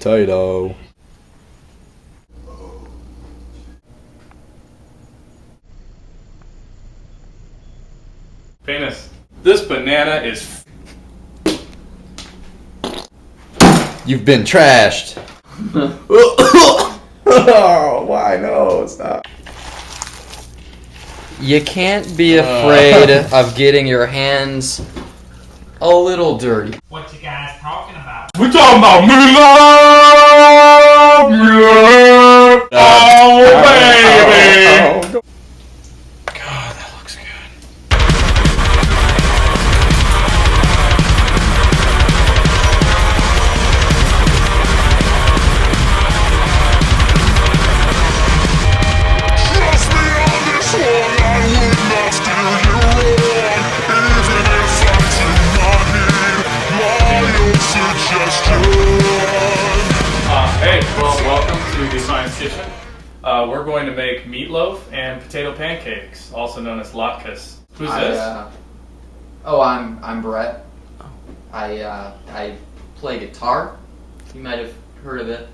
potato. Penis. This banana is. You've been trashed. Oh, why no? Stop. You can't be afraid of getting your hands a little dirty. What you guys talking about? We're talking about Meatloaf! Meatloaf! Oh, baby! God, that looks good. Trust me on this one, I would not steer you wrong, even if I do not need my own suggestion. Hey, well, welcome to the Science Kitchen. We're going to make meatloaf and potato pancakes, also known as latkes. Who's this? I'm Brett. I play guitar. You might have heard of it.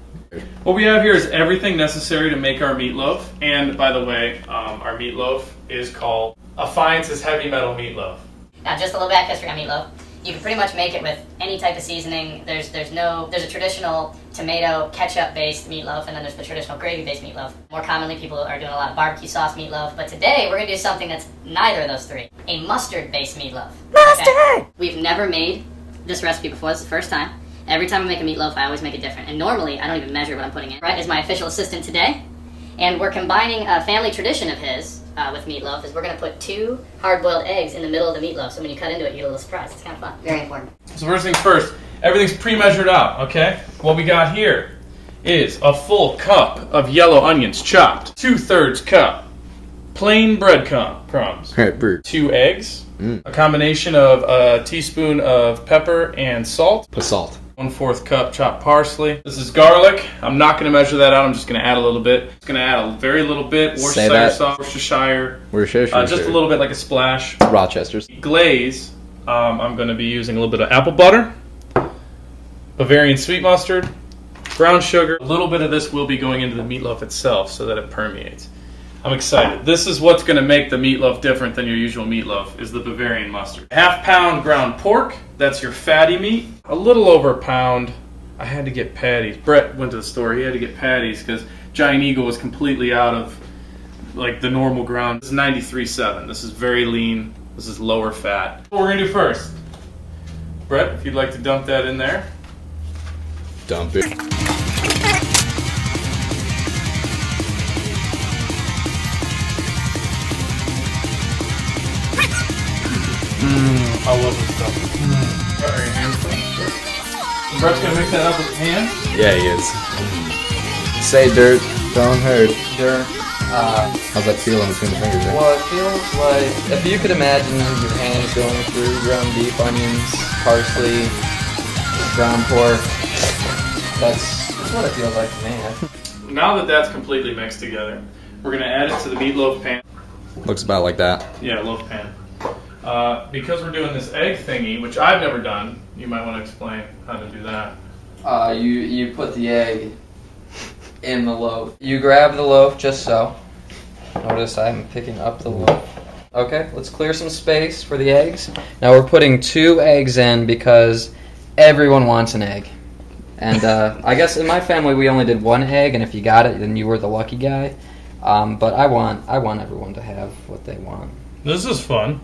What we have here is everything necessary to make our meatloaf. And by the way, our meatloaf is called Affiance's Heavy Metal Meatloaf. Now, just a little bit of history on meatloaf. You can pretty much make it with any type of seasoning. There's a traditional tomato ketchup-based meatloaf, and then there's the traditional gravy-based meatloaf. More commonly, people are doing a lot of barbecue sauce meatloaf, but today we're gonna do something that's neither of those three. A mustard-based meatloaf. Mustard! Okay? We've never made this recipe before. This is the first time. Every time I make a meatloaf, I always make it different. And normally, I don't even measure what I'm putting in. Brett is my official assistant today, and we're combining a family tradition of his with meatloaf. Is we're gonna put 2 hard-boiled eggs in the middle of the meatloaf. So when you cut into it, you get a little surprise. It's kind of fun. Very important. So first things first, everything's pre-measured out, okay? What we got here is a full cup of yellow onions chopped, 2/3 cup plain bread crumbs, 2 eggs, a combination of a teaspoon of pepper and salt, Put salt. 1/4 cup chopped parsley. This is garlic. I'm not going to measure that out. I'm just going to add a little bit. It's going to add a very little bit. Say Worcestershire that. sauce, Worcestershire. Just a little bit, like a splash. Rochester's. Glaze. I'm going to be using a little bit of apple butter, Bavarian sweet mustard, brown sugar. A little bit of this will be going into the meatloaf itself so that it permeates. I'm excited. This is what's going to make the meatloaf different than your usual meatloaf, is the Bavarian mustard. 1/2 pound ground pork, that's your fatty meat. A little over a pound. I had to get patties. Brett went to the store, he had to get patties because Giant Eagle was completely out of like the normal ground. This is 93.7. This is very lean. This is lower fat. What we're going to do first, Brett, if you'd like to dump that in there. Dump it. I love this stuff. Brett, are your hands clean? Brett's gonna mix that up with his hands? Yeah, he is. Say dirt, don't hurt. Dirt. How's that feel in between the fingers there? Well, it feels like if you could imagine your hands going through ground beef, onions, parsley, ground pork. That's what it feels like to me. Now that that's completely mixed together, we're gonna add it to the meatloaf pan. Looks about like that. Yeah, loaf pan. Because we're doing this egg thingy, which I've never done, you might want to explain how to do that. You put the egg in the loaf. You grab the loaf just so. Notice I'm picking up the loaf. Okay, let's clear some space for the eggs. Now we're putting 2 eggs in because everyone wants an egg. And I guess in my family we only did 1 egg, and if you got it, then you were the lucky guy. But I want everyone to have what they want. This is fun.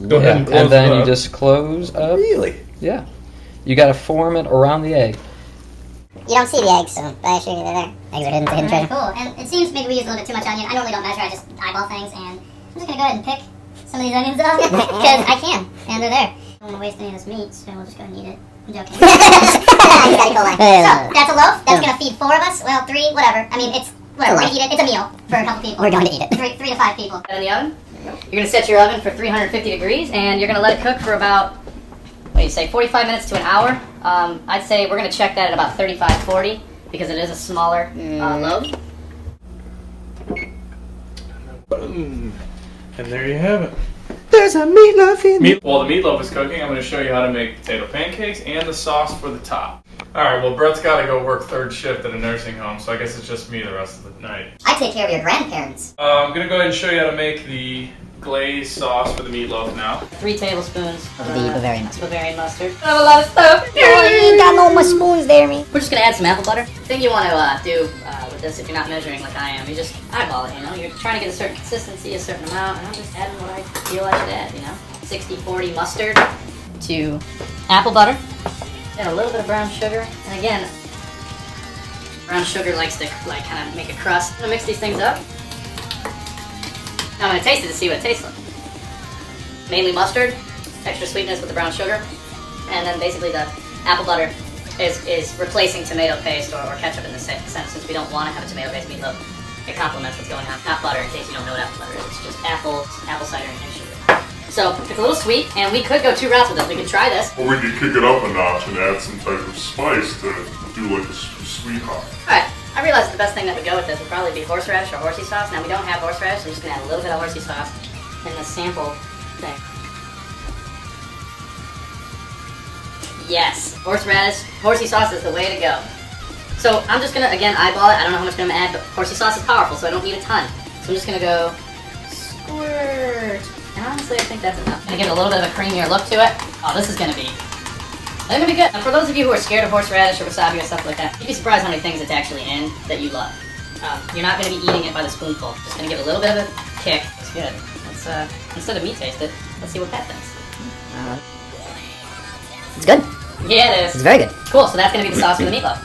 Go ahead and close and then it you up. just close up. Really? Yeah. You got to form it around the egg. You don't see the eggs, so I assure you they're there. Eggs are hidden, hidden treasure. Cool. And it seems maybe we use a little bit too much onion. I normally don't measure. I just eyeball things, and I'm just gonna go ahead and pick some of these onions off because I can, and they're there. I don't want to waste any of this meat, so we'll just go ahead and eat it. I'm joking. So that's a loaf. That's gonna feed 4 of us. Well, 3, whatever. I mean, it's whatever. We're gonna eat it. It's a meal for a couple people. We're going to eat it. 3 to 5 people. In the oven. You're gonna set your oven for 350 degrees, and you're gonna let it cook for about, what do you say, 45 minutes to an hour. I'd say we're gonna check that at about 35-40 because it is a smaller loaf. Boom. And there you have it. There's a meatloaf in While the meatloaf is cooking, I'm going to show you how to make potato pancakes and the sauce for the top. Alright, well Brett's got to go work third shift at a nursing home, so I guess it's just me the rest of the night. I take care of your grandparents. I'm going to go ahead and show you how to make the glaze sauce for the meatloaf now. 3 tablespoons Of the Bavarian mustard. Bavarian mustard. I have a lot of stuff. Oh, you ain't got no more spoons there, me. We're just gonna add some apple butter. The thing you want to do with this, if you're not measuring like I am, you just eyeball it. You know, you're trying to get a certain consistency, a certain amount, and I'm just adding what I feel I should add. You know, 60-40 mustard to apple butter, and a little bit of brown sugar. And again, brown sugar likes to like kind of make a crust. I'm gonna mix these things up. Now I'm gonna taste it to see what it tastes like. Mainly mustard, extra sweetness with the brown sugar, and then basically the apple butter is replacing tomato paste or ketchup in the sense, since we don't want to have a tomato-based meatloaf. It complements what's going on. Not butter, in case you don't know what apple butter is. It's just apple cider, and sugar. So it's a little sweet, and we could go 2 routes with this. We could try this. Or we could kick it up a notch and add some type of spice to do like a sweet hot. Alright, I realized the best thing that would go with this would probably be horseradish or horsey sauce. Now we don't have horseradish, so I'm just going to add a little bit of horsey sauce in the sample thing. Yes, horsey sauce is the way to go. So I'm just going to, again, eyeball it. I don't know how much I'm going to add, but horsey sauce is powerful, so I don't need a ton. So I'm just going to go squirt. And honestly, I think that's enough. I'm going to give it a little bit of a creamier look to it. Oh, this is going to be good. And for those of you who are scared of horseradish or wasabi or stuff like that, you'd be surprised how many things it's actually in that you love. You're not going to be eating it by the spoonful. Just going to give it a little bit of a kick. It's good. Let's, instead of me taste it, let's see what Pat thinks. It's good. Yeah, it is. It's very good. Cool, so that's going to be the sauce for the meatloaf.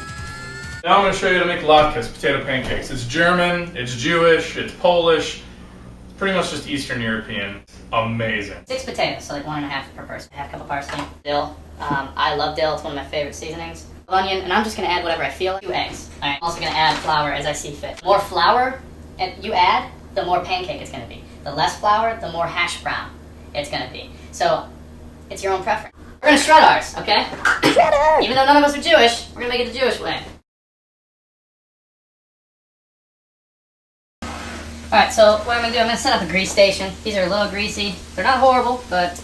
Now I'm going to show you how to make latkes, potato pancakes. It's German, it's Jewish, it's Polish, it's pretty much just Eastern European. Amazing. 6 potatoes, so like 1.5 per person. Half cup of parsley. Dill. I love dill. It's one of my favorite seasonings. Onion, and I'm just going to add whatever I feel. 2 eggs. All right. I'm also going to add flour as I see fit. The more flour you add, the more pancake it's going to be. The less flour, the more hash brown it's going to be. So it's your own preference. We're going to shred ours, okay? Shredder! Even though none of us are Jewish, we're going to make it the Jewish way. Alright, so what I'm going to do, I'm going to set up a grease station. These are a little greasy. They're not horrible, but,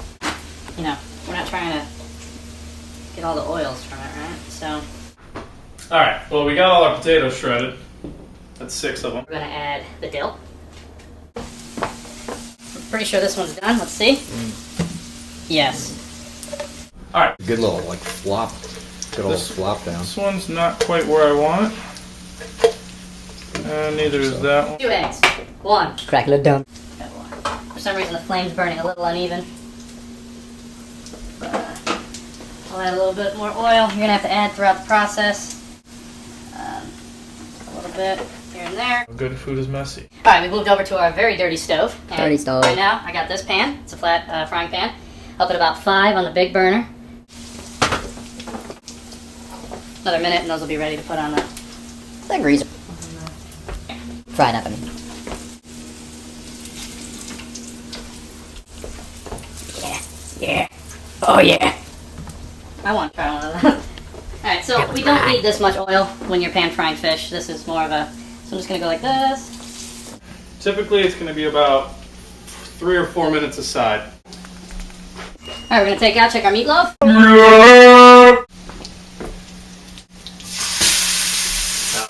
you know, we're not trying to get all the oils from it, right? So, Alright, well we got all our potatoes shredded. That's 6 of them. we're going to add the dill. I'm pretty sure this one's done. Let's see. Yes. Alright, Good little, like, flop. Good old flop down. this one's not quite where I want it. Neither is that one. 2 eggs. 1. Crack it down. For some reason the flame's burning a little uneven. I'll add a little bit more oil. You're going to have to add throughout the process. A little bit here and there. Good food is messy. Alright, we moved over to our very dirty stove. And Dirty stove. Right now, I got this pan. It's a flat frying pan. Up at about 5 on the big burner. Another minute and those will be ready to put on the greaser. Fried up, I mean. Yeah. Oh yeah. I want to try one of those. Alright, so we don't need this much oil when you're pan frying fish. This is more of a... So I'm just going to go like this. Typically it's going to be about 3 or 4 minutes aside. Alright, we're going to take out, check our meatloaf. Now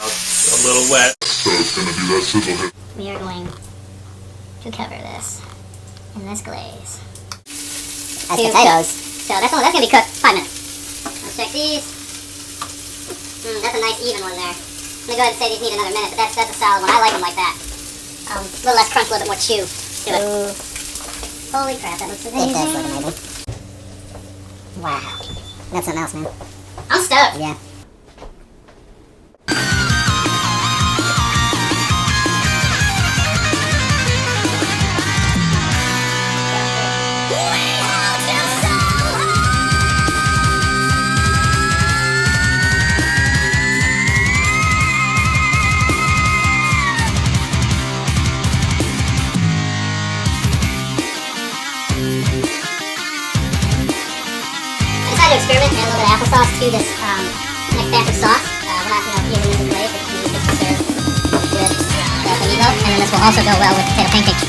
it's a little wet. So it's gonna do that sizzle hit. We are going to cover this in this glaze. That's potatoes. So that's going to be cooked 5 minutes. Let's check these. That's a nice even one there. I'm going to go ahead and say these need another minute, but that's a solid one. I like them like that. A little less crunch, a little bit more chew to it. Holy crap, that looks amazing. It does look amazing. Wow. That's something else, man. I'm stoked. Yeah. Experiment and add a little bit of applesauce to this next batch of sauce. We're not, using this as a glaze, we're just using this to serve with the meatloaf, and then this will also go well with potato pancakes.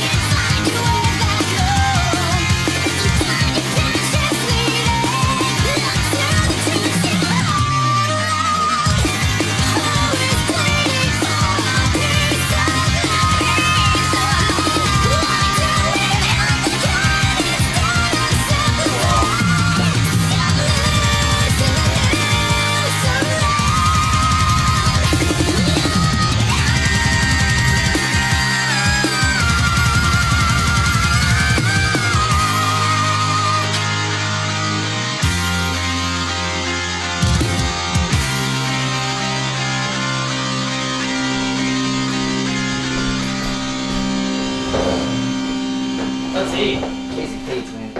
KC. Casey Cates, man.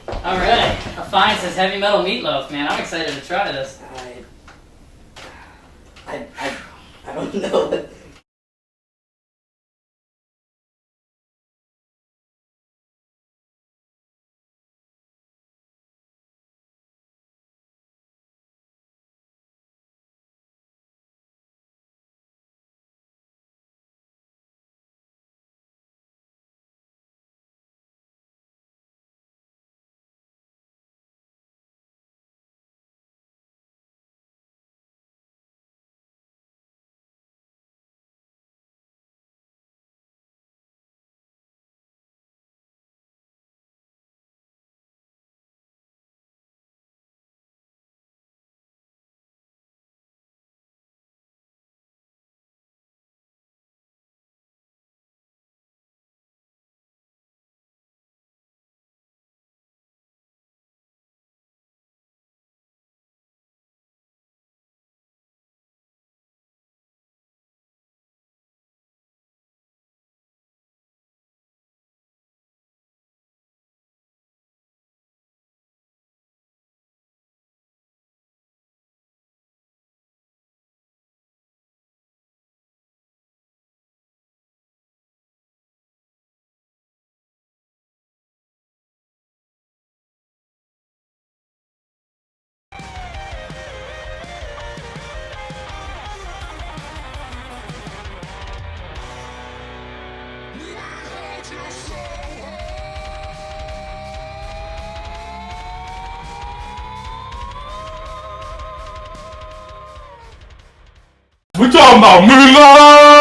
Alright. A fine says heavy metal meatloaf, man. I'm excited to try this. I don't know what. We talking about meatloaf!